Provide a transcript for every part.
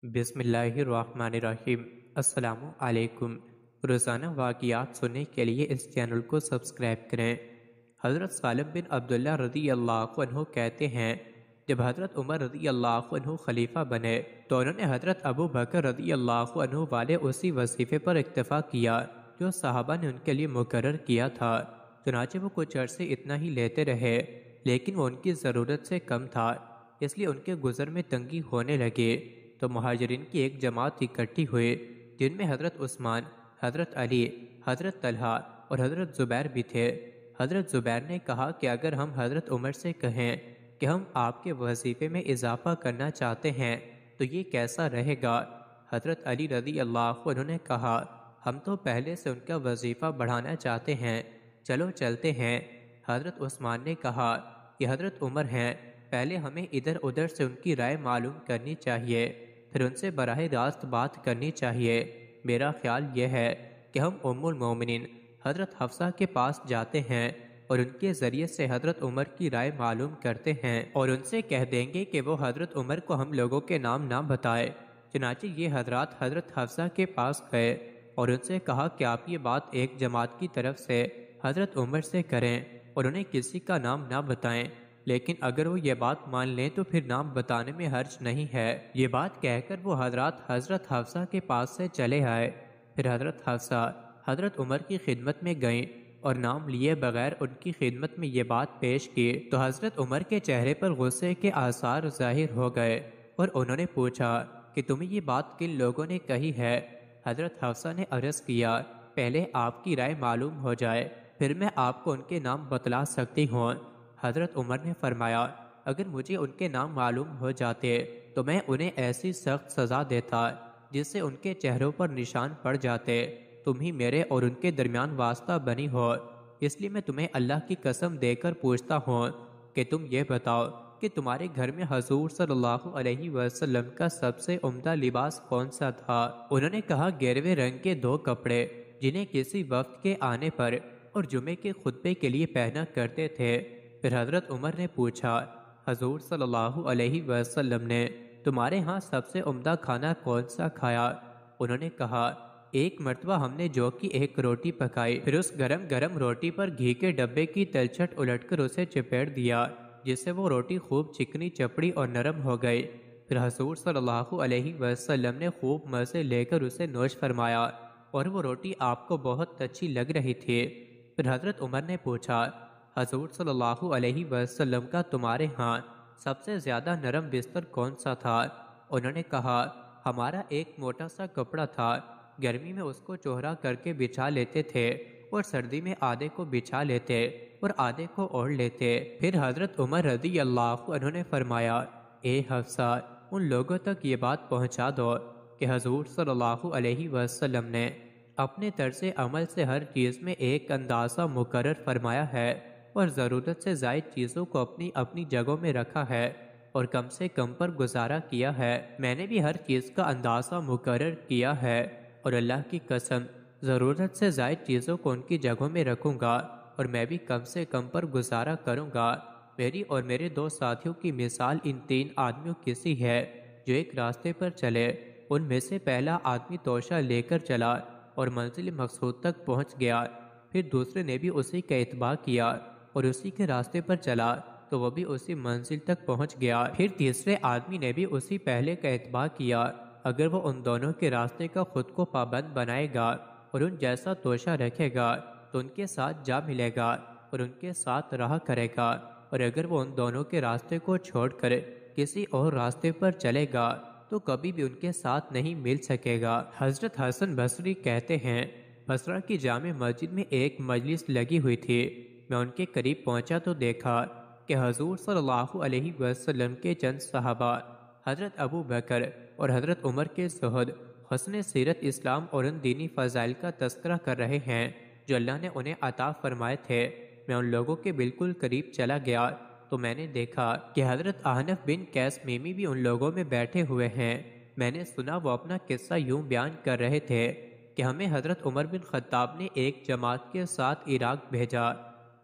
بسم اللہ الرحمن الرحیم۔ السلام علیکم۔ روزانہ واقعات سننے کے لیے اس چینل کو سبسکرائب کریں۔ حضرت سالم بن عبداللہ رضی اللہ عنہ کہتے ہیں، جب حضرت عمر رضی اللہ عنہ خلیفہ بنے تو انہوں نے حضرت ابو بکر رضی اللہ عنہ والے اسی وظیفے پر اکتفا کیا جو صحابہ نے ان کے لیے مقرر کیا تھا۔ چنانچہ وہ کچھ عرصے اتنا ہی لیتے رہے، لیکن وہ ان کی ضرورت سے کم تھا، اس لیے ان کے گزر میں تنگی ہونے لگے تو مہاجرین کی ایک جماعت اکٹھی ہوئی، جن میں حضرت عثمان، حضرت علی، حضرت طلحہ اور حضرت زبیر بھی تھے۔ حضرت زبیر نے کہا کہ اگر ہم حضرت عمر سے کہیں کہ ہم آپ کے وظیفے میں اضافہ کرنا چاہتے ہیں تو یہ کیسا رہے گا؟ حضرت علی رضی اللہ عنہ نے کہا، ہم تو پہلے سے ان کا وظیفہ بڑھانا چاہتے ہیں، چلو چلتے ہیں۔ حضرت عثمان نے کہا کہ حضرت عمر ہیں، پہلے ہمیں ادھر ادھر سے ان کی رائے معلوم کرنی چاہیے، پھر ان سے براہ راست بات کرنی چاہیے۔ میرا خیال یہ ہے کہ ہم ام المومنین حضرت حفصہ کے پاس جاتے ہیں اور ان کے ذریعے سے حضرت عمر کی رائے معلوم کرتے ہیں اور ان سے کہہ دیں گے کہ وہ حضرت عمر کو ہم لوگوں کے نام نہ بتائے۔ چنانچہ یہ حضرات حضرت حفصہ کے پاس گئے اور ان سے کہا کہ آپ یہ بات ایک جماعت کی طرف سے حضرت عمر سے کریں اور انہیں کسی کا نام نہ بتائیں، لیکن اگر وہ یہ بات مان لیں تو پھر نام بتانے میں حرج نہیں ہے۔ یہ بات کہہ کر وہ حضرات حضرت حفصہ کے پاس سے چلے آئے۔ پھر حضرت حفصہ حضرت عمر کی خدمت میں گئیں اور نام لیے بغیر ان کی خدمت میں یہ بات پیش کی تو حضرت عمر کے چہرے پر غصے کے آثار ظاہر ہو گئے اور انہوں نے پوچھا کہ تمہیں یہ بات کن لوگوں نے کہی ہے؟ حضرت حفصہ نے عرض کیا، پہلے آپ کی رائے معلوم ہو جائے، پھر میں آپ کو ان کے نام بتلا سکتی ہوں۔ حضرت عمر نے فرمایا، اگر مجھے ان کے نام معلوم ہو جاتے تو میں انہیں ایسی سخت سزا دیتا جس سے ان کے چہروں پر نشان پڑ جاتے۔ تم ہی میرے اور ان کے درمیان واسطہ بنی ہو، اس لیے میں تمہیں اللہ کی قسم دے کر پوچھتا ہوں کہ تم یہ بتاؤ کہ تمہارے گھر میں حضور صلی اللہ علیہ وسلم کا سب سے عمدہ لباس کون سا تھا؟ انہوں نے کہا، گیروے رنگ کے 2 کپڑے جنہیں کسی وفد کے آنے پر اور جمعے کے خطبے کے لیے پہنا کرتے تھے۔ پھر حضرت عمر نے پوچھا، حضور صلی اللہ علیہ وسلم نے تمہارے ہاں سب سے عمدہ کھانا کون سا کھایا؟ انہوں نے کہا، ایک مرتبہ ہم نے جو کی ایک روٹی پکائی، پھر اس گرم گرم روٹی پر گھی کے ڈبے کی تلچھٹ الٹ کر اسے چپیٹ دیا جس سے وہ روٹی خوب چکنی چپڑی اور نرم ہو گئی۔ پھر حضور صلی اللہ علیہ وسلم نے خوب مزے لے کر اسے نوش فرمایا اور وہ روٹی آپ کو بہت اچھی لگ رہی تھی۔ پھر حضرت عمر نے پوچھا، حضور صلی اللہ علیہ وسلم کا تمہارے ہاں سب سے زیادہ نرم بستر کون سا تھا؟ انہوں نے کہا، ہمارا ایک موٹا سا کپڑا تھا، گرمی میں اس کو چوہرا کر کے بچھا لیتے تھے اور سردی میں آدھے کو بچھا لیتے اور آدھے کو اوڑھ لیتے۔ پھر حضرت عمر رضی اللہ عنہ نے فرمایا، اے حفصہ، ان لوگوں تک یہ بات پہنچا دو کہ حضور صلی اللہ علیہ وسلم نے اپنے طرز عمل سے ہر چیز میں ایک اندازہ مقرر فرمایا ہے اور ضرورت سے زائد چیزوں کو اپنی اپنی جگہوں میں رکھا ہے اور کم سے کم پر گزارا کیا ہے۔ میں نے بھی ہر چیز کا اندازہ مقرر کیا ہے اور اللہ کی قسم ضرورت سے زائد چیزوں کو ان کی جگہوں میں رکھوں گا اور میں بھی کم سے کم پر گزارا کروں گا۔ میری اور میرے 2 ساتھیوں کی مثال ان 3 آدمیوں کی سی ہے جو ایک راستے پر چلے۔ ان میں سے پہلا آدمی توشہ لے کر چلا اور منزل مقصود تک پہنچ گیا، پھر دوسرے نے بھی اسی کا اتباع کیا اور اسی کے راستے پر چلا تو وہ بھی اسی منزل تک پہنچ گیا، پھر تیسرے آدمی نے بھی اسی پہلے کا اتباع کیا۔ اگر وہ ان دونوں کے راستے کا خود کو پابند بنائے گا اور ان جیسا توشہ رکھے گا تو ان کے ساتھ جا ملے گا اور ان کے ساتھ رہا کرے گا، اور اگر وہ ان دونوں کے راستے کو چھوڑ کر کسی اور راستے پر چلے گا تو کبھی بھی ان کے ساتھ نہیں مل سکے گا۔ حضرت حسن بصری کہتے ہیں، بصرہ کی جامع مسجد میں ایک مجلس لگی ہوئی تھی، میں ان کے قریب پہنچا تو دیکھا کہ حضور صلی اللہ علیہ وسلم کے چند صحابہ حضرت ابو بکر اور حضرت عمر کے زہد، حسن سیرت اسلام اور ان دینی فضائل کا تذکرہ کر رہے ہیں جو اللہ نے انہیں عطا فرمائے تھے۔ میں ان لوگوں کے بالکل قریب چلا گیا تو میں نے دیکھا کہ حضرت احنف بن قیس میمی بھی ان لوگوں میں بیٹھے ہوئے ہیں۔ میں نے سنا وہ اپنا قصہ یوں بیان کر رہے تھے کہ ہمیں حضرت عمر بن خطاب نے ایک جماعت کے ساتھ عراق بھیجا،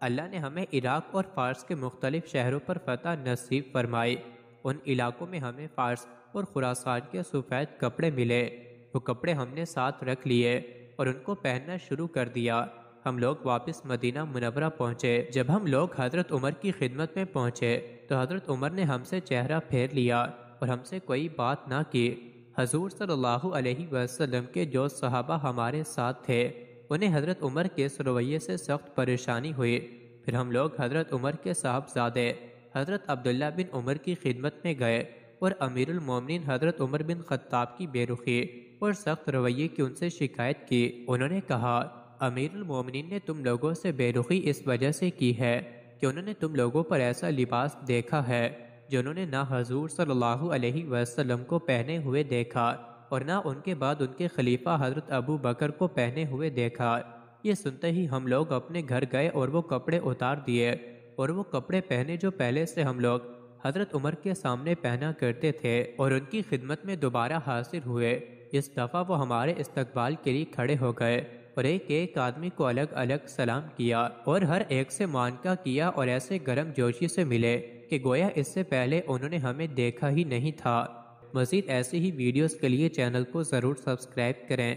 اللہ نے ہمیں عراق اور فارس کے مختلف شہروں پر فتح نصیب فرمائی، ان علاقوں میں ہمیں فارس اور خراسان کے سفید کپڑے ملے۔ وہ کپڑے ہم نے ساتھ رکھ لیے اور ان کو پہننا شروع کر دیا۔ ہم لوگ واپس مدینہ منورہ پہنچے۔ جب ہم لوگ حضرت عمر کی خدمت میں پہنچے تو حضرت عمر نے ہم سے چہرہ پھیر لیا اور ہم سے کوئی بات نہ کی۔ حضور صلی اللہ علیہ وسلم کے جو صحابہ ہمارے ساتھ تھے انہیں حضرت عمر کے اس رویے سے سخت پریشانی ہوئی۔ پھر ہم لوگ حضرت عمر کے صاحبزادے حضرت عبداللہ بن عمر کی خدمت میں گئے اور امیر المومنین حضرت عمر بن خطاب کی بے رخی اور سخت رویے کی ان سے شکایت کی۔ انہوں نے کہا، امیر المومنین نے تم لوگوں سے بے رخی اس وجہ سے کی ہے کہ انہوں نے تم لوگوں پر ایسا لباس دیکھا ہے جو انہوں نے نہ حضور صلی اللہ علیہ وسلم کو پہنے ہوئے دیکھا اور نہ ان کے بعد ان کے خلیفہ حضرت ابو بکر کو پہنے ہوئے دیکھا۔ یہ سنتے ہی ہم لوگ اپنے گھر گئے اور وہ کپڑے اتار دیے اور وہ کپڑے پہنے جو پہلے سے ہم لوگ حضرت عمر کے سامنے پہنا کرتے تھے اور ان کی خدمت میں دوبارہ حاضر ہوئے۔ اس دفعہ وہ ہمارے استقبال کے لیے کھڑے ہو گئے اور ایک ایک آدمی کو الگ الگ سلام کیا اور ہر ایک سے معانقہ کیا اور ایسے گرم جوشی سے ملے کہ گویا اس سے پہلے انہوں نے ہمیں دیکھا ہی نہیں تھا۔ مزید ایسی ہی ویڈیوز کے لیے چینل کو ضرور سبسکرائب کریں۔